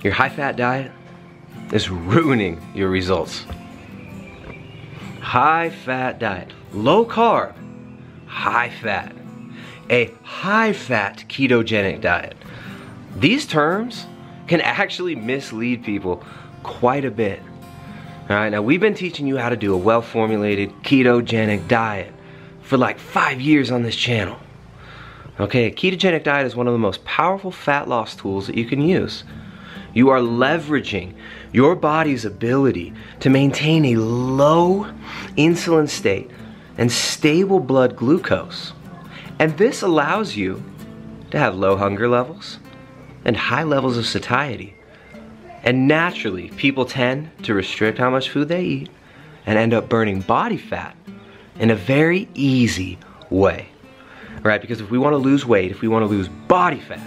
Your high-fat diet is ruining your results. High-fat diet, low carb, high-fat. A high-fat ketogenic diet. These terms can actually mislead people quite a bit. Alright, now we've been teaching you how to do a well-formulated ketogenic diet for like 5 years on this channel. Okay, a ketogenic diet is one of the most powerful fat loss tools that you can use. You are leveraging your body's ability to maintain a low insulin state and stable blood glucose. And this allows you to have low hunger levels and high levels of satiety. And naturally, people tend to restrict how much food they eat and end up burning body fat in a very easy way. Right? Because if we want to lose weight, if we want to lose body fat,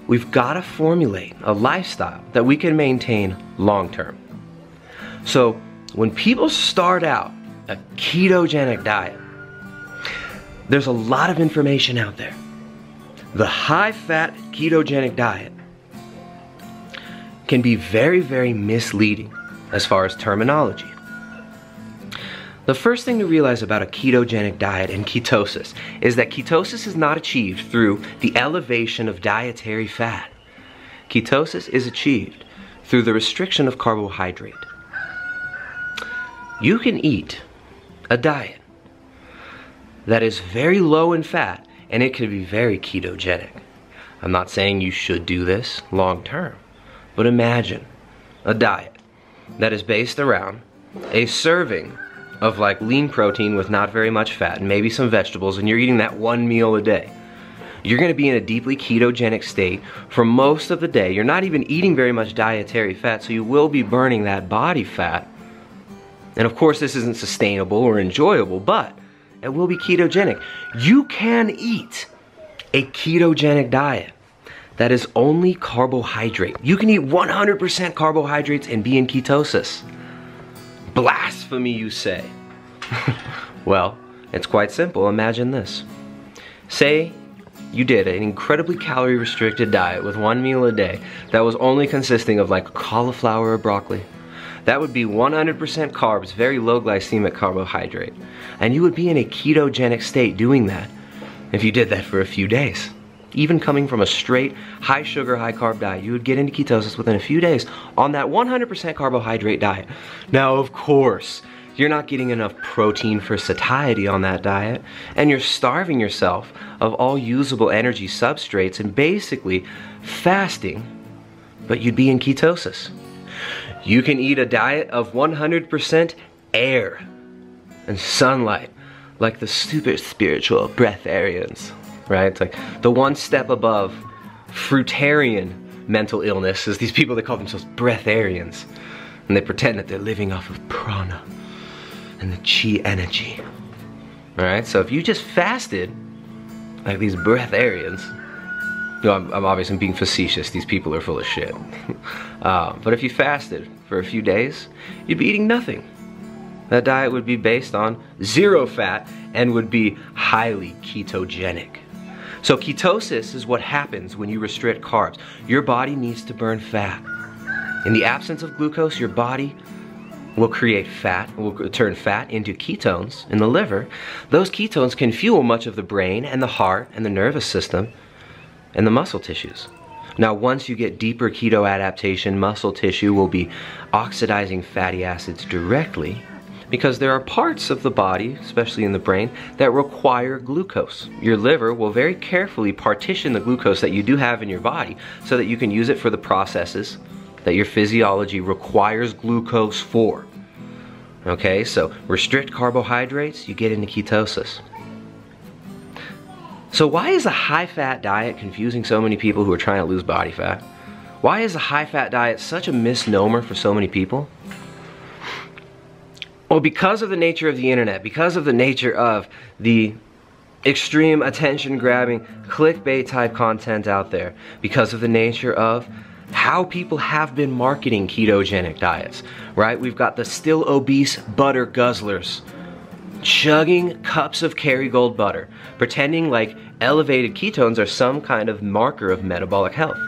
we've got to formulate a lifestyle that we can maintain long term. So when people start out a ketogenic diet, there's a lot of information out there. The high-fat ketogenic diet can be very, very misleading as far as terminology. The first thing to realize about a ketogenic diet and ketosis is that ketosis is not achieved through the elevation of dietary fat. Ketosis is achieved through the restriction of carbohydrate. You can eat a diet that is very low in fat and it can be very ketogenic. I'm not saying you should do this long term, but imagine a diet that is based around a serving of like lean protein with not very much fat and maybe some vegetables, and you're eating that one meal a day. You're going to be in a deeply ketogenic state for most of the day. You're not even eating very much dietary fat, so you will be burning that body fat. And of course this isn't sustainable or enjoyable, but it will be ketogenic. You can eat a ketogenic diet that is only carbohydrate. You can eat 100% carbohydrates and be in ketosis. Blasphemy, you say? Well, it's quite simple. Imagine this. Say you did an incredibly calorie restricted diet with one meal a day that was only consisting of like cauliflower or broccoli. That would be 100% carbs, very low glycemic carbohydrate. And you would be in a ketogenic state doing that if you did that for a few days. Even coming from a straight high sugar, high carb diet, you would get into ketosis within a few days on that 100% carbohydrate diet. Now, of course, you're not getting enough protein for satiety on that diet, and you're starving yourself of all usable energy substrates and basically fasting, but you'd be in ketosis. You can eat a diet of 100% air and sunlight, like the stupid spiritual breatharians. Right? It's like the one step above fruitarian mental illness is these people that call themselves breatharians. And they pretend that they're living off of prana and the chi energy. Alright, so if you just fasted like these breatharians, no, I'm obviously being facetious, these people are full of shit. But if you fasted for a few days, you'd be eating nothing. That diet would be based on 0 fat and would be highly ketogenic. So ketosis is what happens when you restrict carbs. Your body needs to burn fat. In the absence of glucose, your body will create fat, will turn fat into ketones in the liver. Those ketones can fuel much of the brain and the heart and the nervous system and the muscle tissues. Now, once you get deeper keto adaptation, muscle tissue will be oxidizing fatty acids directly, because there are parts of the body, especially in the brain, that require glucose. Your liver will very carefully partition the glucose that you do have in your body so that you can use it for the processes that your physiology requires glucose for. Okay, so restrict carbohydrates, you get into ketosis. So why is a high-fat diet confusing so many people who are trying to lose body fat? Why is a high-fat diet such a misnomer for so many people? Well, because of the nature of the internet, because of the nature of the extreme attention-grabbing, clickbait-type content out there, because of the nature of how people have been marketing ketogenic diets, right? We've got the still obese butter guzzlers chugging cups of Kerrygold butter, pretending like elevated ketones are some kind of marker of metabolic health.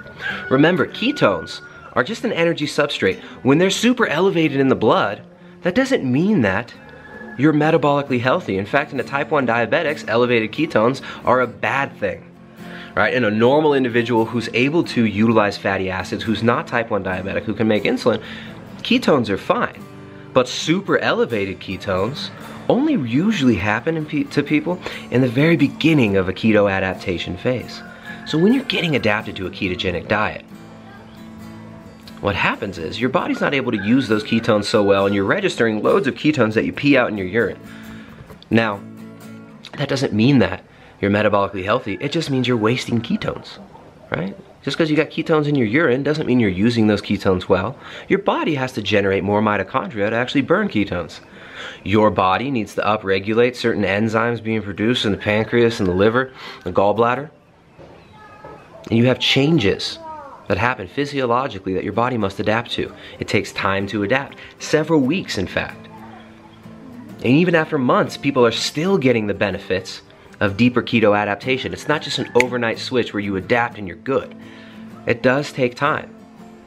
Remember, ketones are just an energy substrate. When they're super elevated in the blood, that doesn't mean that you're metabolically healthy. In fact, in a type 1 diabetics, elevated ketones are a bad thing. Right? In a normal individual who's able to utilize fatty acids, who's not type 1 diabetic, who can make insulin, ketones are fine. But super elevated ketones only usually happen to people in the very beginning of a keto adaptation phase. So when you're getting adapted to a ketogenic diet, what happens is your body's not able to use those ketones so well, and you're registering loads of ketones that you pee out in your urine. Now, that doesn't mean that you're metabolically healthy. It just means you're wasting ketones, right? Just because you got ketones in your urine doesn't mean you're using those ketones well. Your body has to generate more mitochondria to actually burn ketones. Your body needs to upregulate certain enzymes being produced in the pancreas and the liver, the gallbladder. And you have changes that happen physiologically that your body must adapt to. It takes time to adapt, several weeks in fact. And even after months, people are still getting the benefits of deeper keto adaptation. It's not just an overnight switch where you adapt and you're good. It does take time.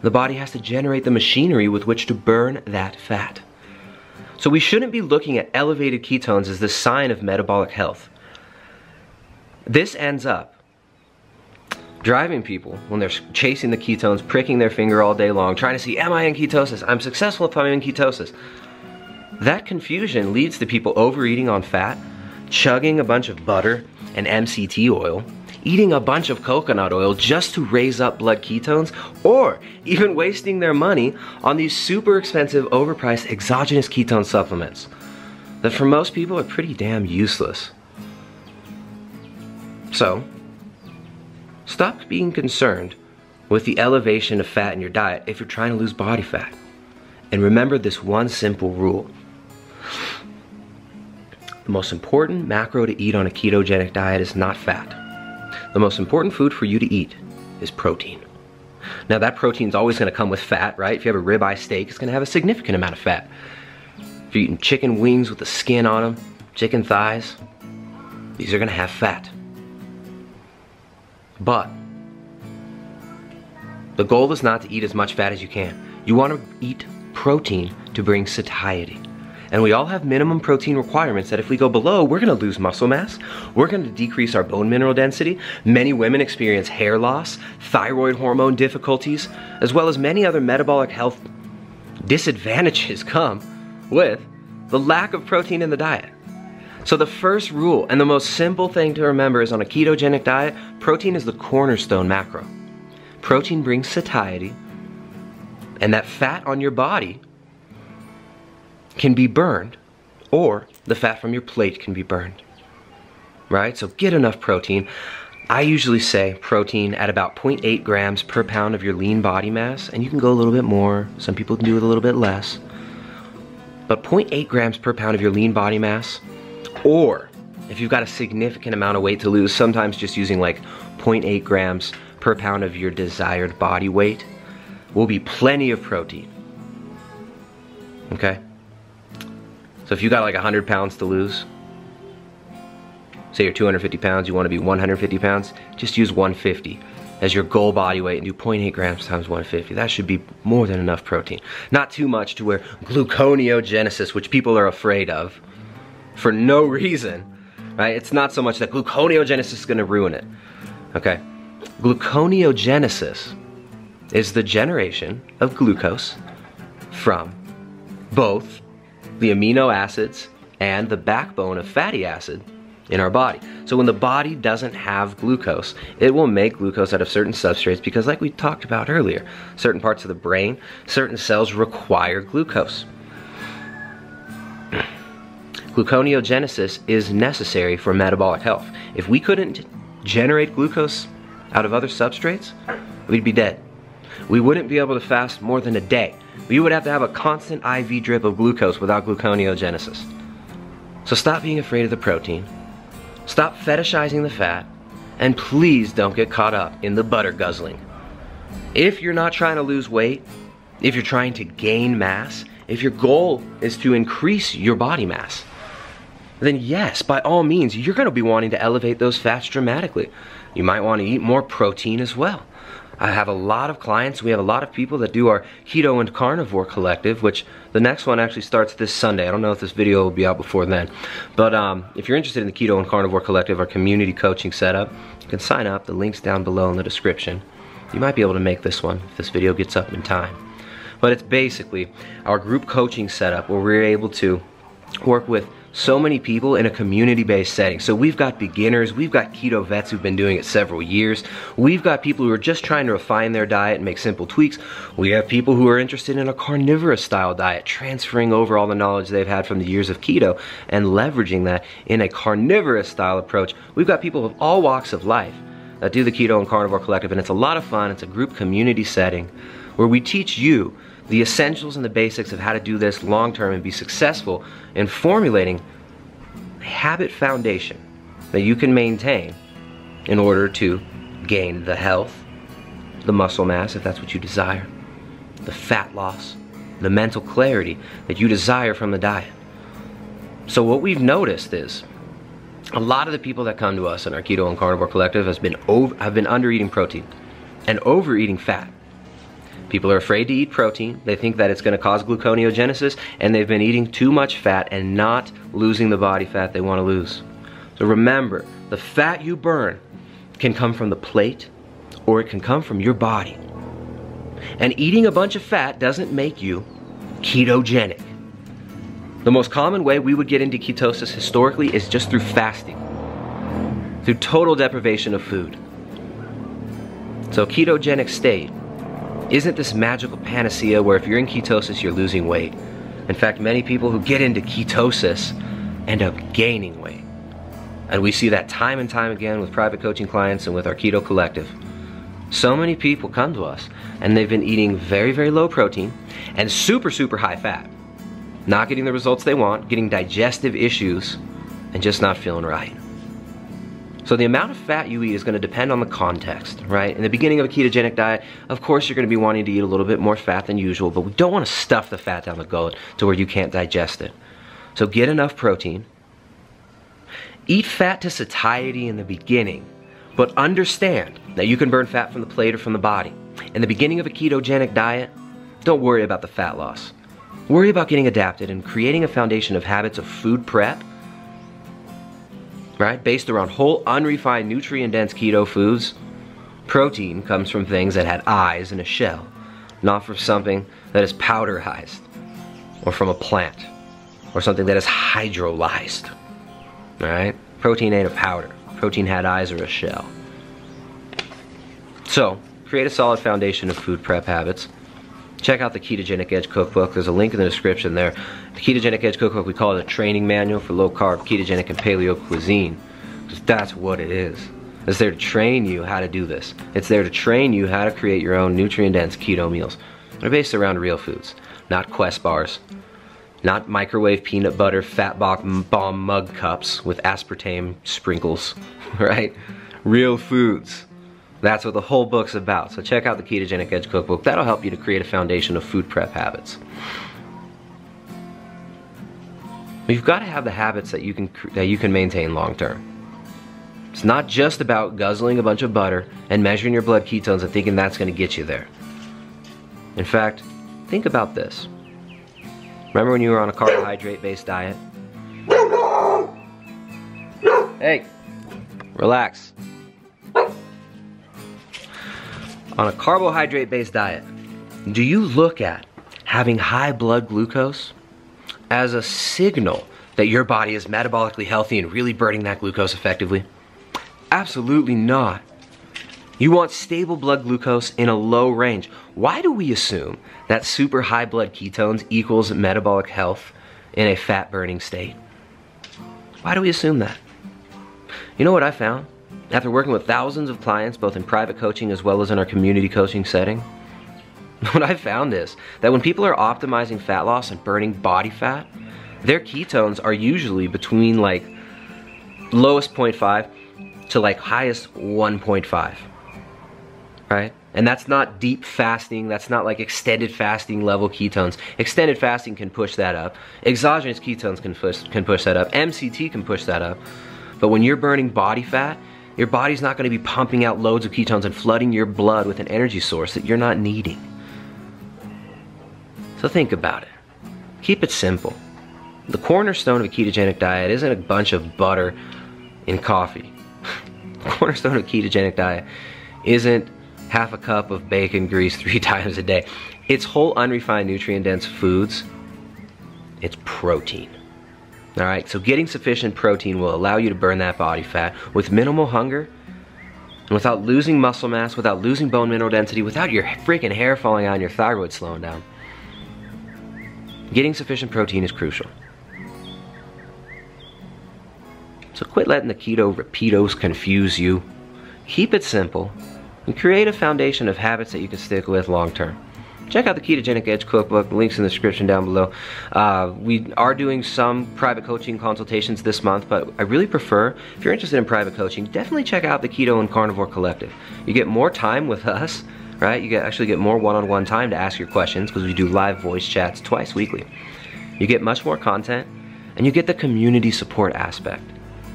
The body has to generate the machinery with which to burn that fat. So we shouldn't be looking at elevated ketones as the sign of metabolic health. This ends up driving people, when they're chasing the ketones, pricking their finger all day long, trying to see, am I in ketosis? I'm successful if I'm in ketosis. That confusion leads to people overeating on fat, chugging a bunch of butter and MCT oil, eating a bunch of coconut oil just to raise up blood ketones, or even wasting their money on these super expensive, overpriced exogenous ketone supplements that for most people are pretty damn useless. So, stop being concerned with the elevation of fat in your diet if you're trying to lose body fat. And remember this one simple rule. The most important macro to eat on a ketogenic diet is not fat. The most important food for you to eat is protein. Now that protein is always going to come with fat, right? If you have a ribeye steak, it's going to have a significant amount of fat. If you're eating chicken wings with the skin on them, chicken thighs, these are going to have fat. But the goal is not to eat as much fat as you can. You want to eat protein to bring satiety. And we all have minimum protein requirements that if we go below, we're gonna lose muscle mass, we're gonna decrease our bone mineral density. Many women experience hair loss, thyroid hormone difficulties, as well as many other metabolic health disadvantages come with the lack of protein in the diet. So the first rule and the most simple thing to remember is on a ketogenic diet, protein is the cornerstone macro. Protein brings satiety, and that fat on your body can be burned, or the fat from your plate can be burned, right? So get enough protein. I usually say protein at about 0.8 grams per pound of your lean body mass, and you can go a little bit more. Some people can do it a little bit less. But 0.8 grams per pound of your lean body mass, or if you've got a significant amount of weight to lose, sometimes just using like 0.8 grams per pound of your desired body weight will be plenty of protein, okay? So if you got like 100 pounds to lose, say you're 250 pounds, you want to be 150 pounds, just use 150 as your goal body weight and do 0.8 grams times 150. That should be more than enough protein. Not too much to where gluconeogenesis, which people are afraid of for no reason, right? It's not so much that gluconeogenesis is going to ruin it, okay? Gluconeogenesis is the generation of glucose from both the amino acids and the backbone of fatty acid in our body. So when the body doesn't have glucose, it will make glucose out of certain substrates because, like we talked about earlier, certain parts of the brain, certain cells require glucose. Gluconeogenesis is necessary for metabolic health. If we couldn't generate glucose out of other substrates, we'd be dead. We wouldn't be able to fast more than a day. We would have to have a constant IV drip of glucose without gluconeogenesis. So stop being afraid of the protein, stop fetishizing the fat, and please don't get caught up in the butter guzzling. If you're not trying to lose weight, if you're trying to gain mass, if your goal is to increase your body mass, then yes, by all means, you're going to be wanting to elevate those fats dramatically. You might want to eat more protein as well. I have a lot of clients. We have a lot of people that do our keto and carnivore collective, which the next one actually starts this Sunday. I don't know if this video will be out before then. But if you're interested in the keto and carnivore collective, our community coaching setup, you can sign up. The link's down below in the description. You might be able to make this one if this video gets up in time. But it's basically our group coaching setup where we're able to work with so many people in a community-based setting. So we've got beginners, we've got keto vets who've been doing it several years, we've got people who are just trying to refine their diet and make simple tweaks, we have people who are interested in a carnivorous style diet, transferring over all the knowledge they've had from the years of keto and leveraging that in a carnivorous style approach. We've got people of all walks of life that do the keto and carnivore collective, and it's a lot of fun. It's a group community setting where we teach you the essentials and the basics of how to do this long term and be successful in formulating a habit foundation that you can maintain in order to gain the health, the muscle mass if that's what you desire, the fat loss, the mental clarity that you desire from the diet. So what we've noticed is a lot of the people that come to us in our keto and carnivore collective have been under eating protein and overeating fat. People are afraid to eat protein. They think that it's going to cause gluconeogenesis, and they've been eating too much fat and not losing the body fat they want to lose. So remember, the fat you burn can come from the plate or it can come from your body. And eating a bunch of fat doesn't make you ketogenic. The most common way we would get into ketosis historically is just through fasting, through total deprivation of food. So ketogenic state isn't this magical panacea where if you're in ketosis, you're losing weight. In fact, many people who get into ketosis end up gaining weight. And we see that time and time again with private coaching clients and with our keto collective. So many people come to us and they've been eating very, very low protein and super, super high fat. Not getting the results they want, getting digestive issues, and just not feeling right. So the amount of fat you eat is going to depend on the context, right? In the beginning of a ketogenic diet, of course you're going to be wanting to eat a little bit more fat than usual, but we don't want to stuff the fat down the gullet to where you can't digest it. So get enough protein. Eat fat to satiety in the beginning, but understand that you can burn fat from the plate or from the body. In the beginning of a ketogenic diet, don't worry about the fat loss. Worry about getting adapted and creating a foundation of habits of food prep, right? Based around whole, unrefined, nutrient-dense keto foods. Protein comes from things that had eyes in a shell, not from something that is powderized, or from a plant, or something that is hydrolyzed, all right? Protein ain't a powder. Protein had eyes or a shell. So, create a solid foundation of food prep habits. Check out the Ketogenic Edge Cookbook. There's a link in the description there. The Ketogenic Edge Cookbook, we call it a training manual for low-carb, ketogenic, and paleo cuisine. Because that's what it is. It's there to train you how to do this. It's there to train you how to create your own nutrient-dense keto meals. They're based around real foods, not Quest bars, not microwave peanut butter fat bomb mug cups with aspartame sprinkles, right? Real foods. That's what the whole book's about. So check out the Ketogenic Edge Cookbook. That'll help you to create a foundation of food prep habits. But you've got to have the habits that you can maintain long term. It's not just about guzzling a bunch of butter and measuring your blood ketones and thinking that's going to get you there. In fact, think about this. Remember when you were on a carbohydrate-based diet? Hey, relax. On a carbohydrate-based diet, do you look at having high blood glucose as a signal that your body is metabolically healthy and really burning that glucose effectively? Absolutely not. You want stable blood glucose in a low range. Why do we assume that super high blood ketones equals metabolic health in a fat-burning state? Why do we assume that? You know what I found? After working with thousands of clients, both in private coaching as well as in our community coaching setting, what I found is that when people are optimizing fat loss and burning body fat, their ketones are usually between like lowest 0.5 to like highest 1.5, right? And that's not deep fasting, that's not like extended fasting level ketones. Extended fasting can push that up. Exogenous ketones can push that up. MCT can push that up. But when you're burning body fat, Your body's not going to be pumping out loads of ketones and flooding your blood with an energy source that you're not needing. So think about it. Keep it simple. The cornerstone of a ketogenic diet isn't a bunch of butter in coffee. The cornerstone of a ketogenic diet isn't half a cup of bacon grease 3 times a day. It's whole unrefined nutrient-dense foods. It's protein. All right, so getting sufficient protein will allow you to burn that body fat with minimal hunger and without losing muscle mass, without losing bone mineral density, without your freaking hair falling out and your thyroid slowing down. Getting sufficient protein is crucial. So quit letting the keto repeatos confuse you. Keep it simple and create a foundation of habits that you can stick with long term. Check out the Ketogenic Edge cookbook, links in the description down below. We are doing some private coaching consultations this month, but I really prefer, if you're interested in private coaching, definitely check out the Keto and Carnivore Collective. You get more time with us, right? You actually get more one-on-one time to ask your questions because we do live voice chats twice weekly. You get much more content, and you get the community support aspect,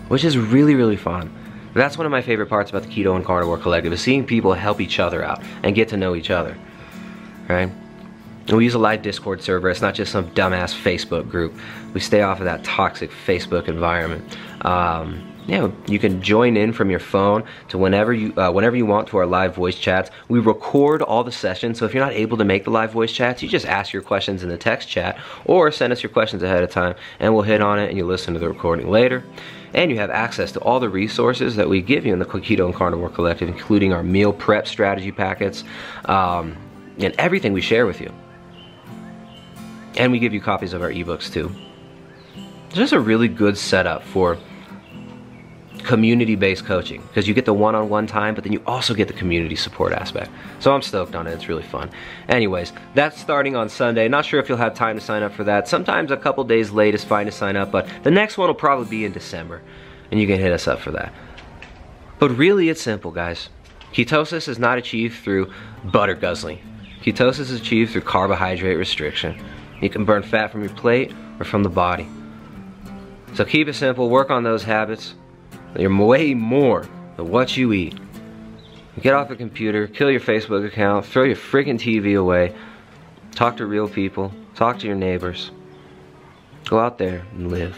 which is really, really fun. That's one of my favorite parts about the Keto and Carnivore Collective, is seeing people help each other out and get to know each other. Right? And we use a live Discord server. It's not just some dumbass Facebook group. We stay off of that toxic Facebook environment. You can join in from your phone to whenever you want to our live voice chats. We record all the sessions, so if you're not able to make the live voice chats, you just ask your questions in the text chat or send us your questions ahead of time, and we'll hit on it and you listen to the recording later. And you have access to all the resources that we give you in the Keto and Carnivore Collective, including our meal prep strategy packets, and everything we share with you. And we give you copies of our ebooks too. It's just a really good setup for community-based coaching, because you get the one-on-one time, but then you also get the community support aspect. So I'm stoked on it. It's really fun. Anyways, that's starting on Sunday. Not sure if you'll have time to sign up for that. Sometimes a couple days late is fine to sign up, but the next one will probably be in December, and you can hit us up for that. But really, it's simple, guys. Ketosis is not achieved through butter guzzling. Ketosis is achieved through carbohydrate restriction. You can burn fat from your plate or from the body. So keep it simple, work on those habits. You're way more than what you eat. Get off the computer, kill your Facebook account, throw your freaking TV away, talk to real people, talk to your neighbors. Go out there and live.